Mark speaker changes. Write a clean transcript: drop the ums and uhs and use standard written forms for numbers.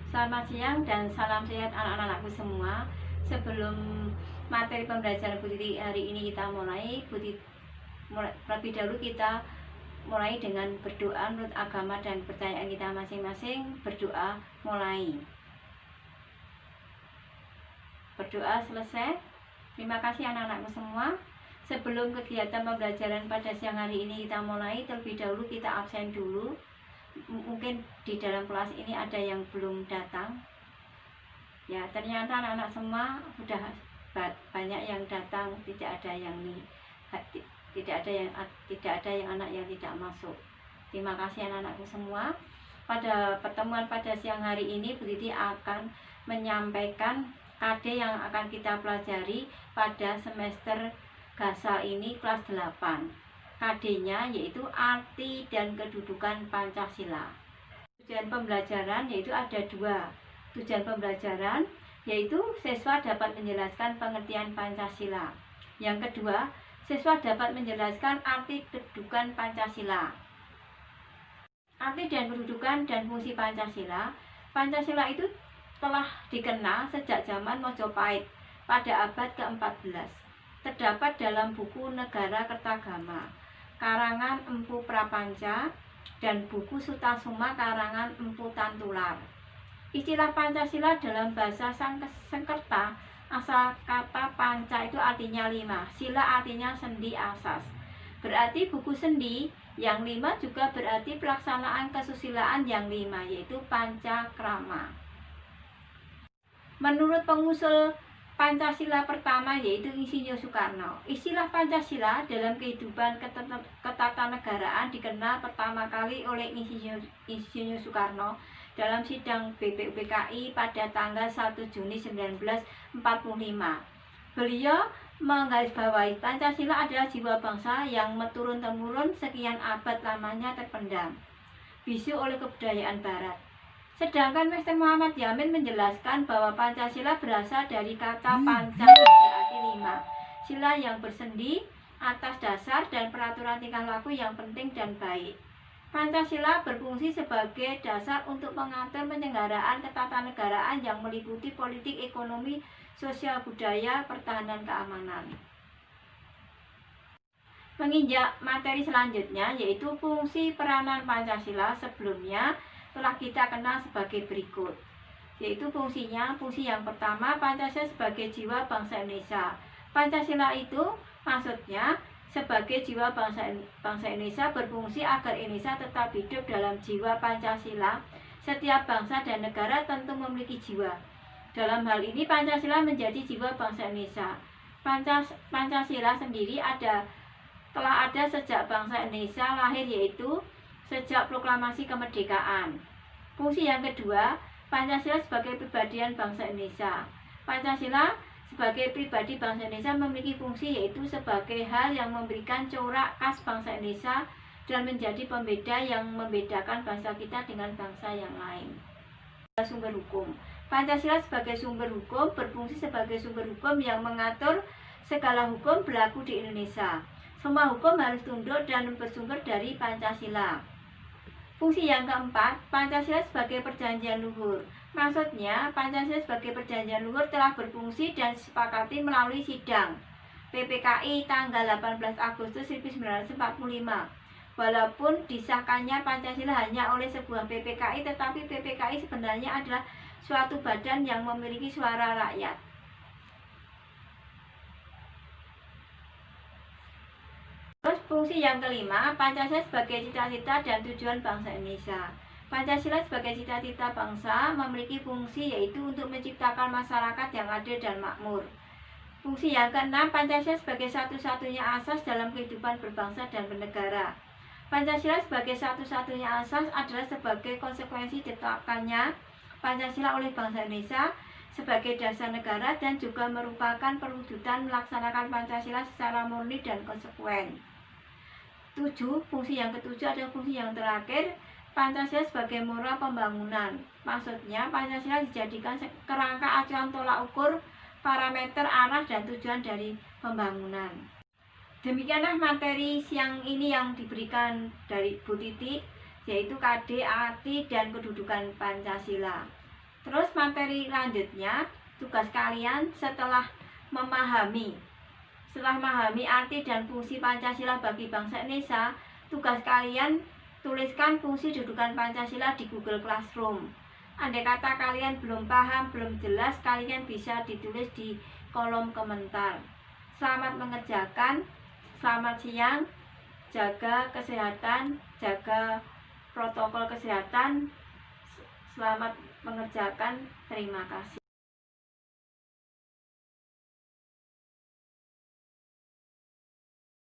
Speaker 1: Selamat siang dan salam sehat anak-anakku semua. Sebelum materi pembelajaran Bu Titi hari ini kita mulai, terlebih dahulu kita mulai dengan berdoa menurut agama dan kepercayaan kita masing-masing. Berdoa mulai. Berdoa selesai. Terima kasih anak-anakku semua. Sebelum kegiatan pembelajaran pada siang hari ini kita mulai, terlebih dahulu kita absen dulu. Mungkin di dalam kelas ini ada yang belum datang. Ya, ternyata anak-anak semua sudah banyak yang datang, tidak ada yang anak yang tidak masuk. Terima kasih anak-anakku semua. Pada pertemuan pada siang hari ini Bu Titi akan menyampaikan KD yang akan kita pelajari pada semester Gasal ini kelas 8. KD-nya yaitu arti dan kedudukan Pancasila. Tujuan pembelajaran yaitu ada dua. Tujuan pembelajaran yaitu siswa dapat menjelaskan pengertian Pancasila. Yang kedua, siswa dapat menjelaskan arti kedudukan Pancasila. Arti dan kedudukan dan fungsi Pancasila. Pancasila itu telah dikenal sejak zaman Mojopahit pada abad ke-14. Terdapat dalam buku Negara Kertagama karangan Empu Prapanca dan buku Sutasoma karangan Empu Tantular. Istilah Pancasila dalam bahasa Sangsekerta, asal kata panca itu artinya 5, sila artinya sendi asas. Berarti buku sendi yang 5 juga berarti pelaksanaan kesusilaan yang 5, yaitu Pancakrama. Menurut pengusul Pancasila pertama yaitu Insinyur Soekarno, istilah Pancasila dalam kehidupan ketatanegaraan dikenal pertama kali oleh Insinyur Soekarno dalam sidang BPUPKI pada tanggal 1 Juni 1945. Beliau menggarisbawahi Pancasila adalah jiwa bangsa yang turun-temurun sekian abad lamanya terpendam bisu oleh kebudayaan Barat. Sedangkan Mr. Muhammad Yamin menjelaskan bahwa Pancasila berasal dari kata panca berarti 5, sila yang bersendi atas dasar dan peraturan tingkah laku yang penting dan baik. Pancasila berfungsi sebagai dasar untuk mengatur penyelenggaraan ketatanegaraan yang meliputi politik, ekonomi, sosial, budaya, pertahanan, keamanan. Menginjak materi selanjutnya yaitu fungsi peranan Pancasila, sebelumnya telah kita kenal sebagai berikut, yaitu fungsi yang pertama, Pancasila sebagai jiwa bangsa Indonesia. Pancasila itu maksudnya sebagai jiwa bangsa Indonesia berfungsi agar Indonesia tetap hidup dalam jiwa Pancasila. Setiap bangsa dan negara tentu memiliki jiwa. Dalam hal ini Pancasila menjadi jiwa bangsa Indonesia. Pancasila sendiri telah ada sejak bangsa Indonesia lahir, yaitu sejak proklamasi kemerdekaan. Fungsi yang kedua, Pancasila sebagai pribadian bangsa Indonesia. Pancasila sebagai pribadi bangsa Indonesia memiliki fungsi yaitu sebagai hal yang memberikan corak khas bangsa Indonesia dan menjadi pembeda yang membedakan bangsa kita dengan bangsa yang lain. Sumber hukum. Pancasila sebagai sumber hukum berfungsi sebagai sumber hukum yang mengatur segala hukum berlaku di Indonesia. Semua hukum harus tunduk dan bersumber dari Pancasila. Fungsi yang keempat, Pancasila sebagai perjanjian luhur. Maksudnya, Pancasila sebagai perjanjian luhur telah berfungsi dan disepakati melalui sidang PPKI tanggal 18 Agustus 1945. Walaupun disahkannya Pancasila hanya oleh sebuah PPKI, tetapi PPKI sebenarnya adalah suatu badan yang memiliki suara rakyat. Terus fungsi yang kelima, Pancasila sebagai cita-cita dan tujuan bangsa Indonesia. Pancasila sebagai cita-cita bangsa memiliki fungsi yaitu untuk menciptakan masyarakat yang adil dan makmur. Fungsi yang keenam, Pancasila sebagai satu-satunya asas dalam kehidupan berbangsa dan bernegara. Pancasila sebagai satu-satunya asas adalah sebagai konsekuensi ditetapkannya Pancasila oleh bangsa Indonesia sebagai dasar negara dan juga merupakan perwujudan melaksanakan Pancasila secara murni dan konsekuen. 7. Fungsi yang ketujuh adalah fungsi yang terakhir, Pancasila sebagai moral pembangunan. Maksudnya Pancasila dijadikan kerangka acuan tolak ukur, parameter arah dan tujuan dari pembangunan. Demikianlah materi siang ini yang diberikan dari Bu Titi, yaitu KD arti dan kedudukan Pancasila. Terus materi lanjutnya, tugas kalian setelah memahami arti dan fungsi Pancasila bagi bangsa Indonesia, tugas kalian tuliskan fungsi dudukan Pancasila di Google Classroom. Andai kata kalian belum paham, belum jelas, kalian bisa ditulis di kolom komentar. Selamat mengerjakan, selamat siang, jaga kesehatan, jaga protokol kesehatan. Selamat mengerjakan, terima kasih.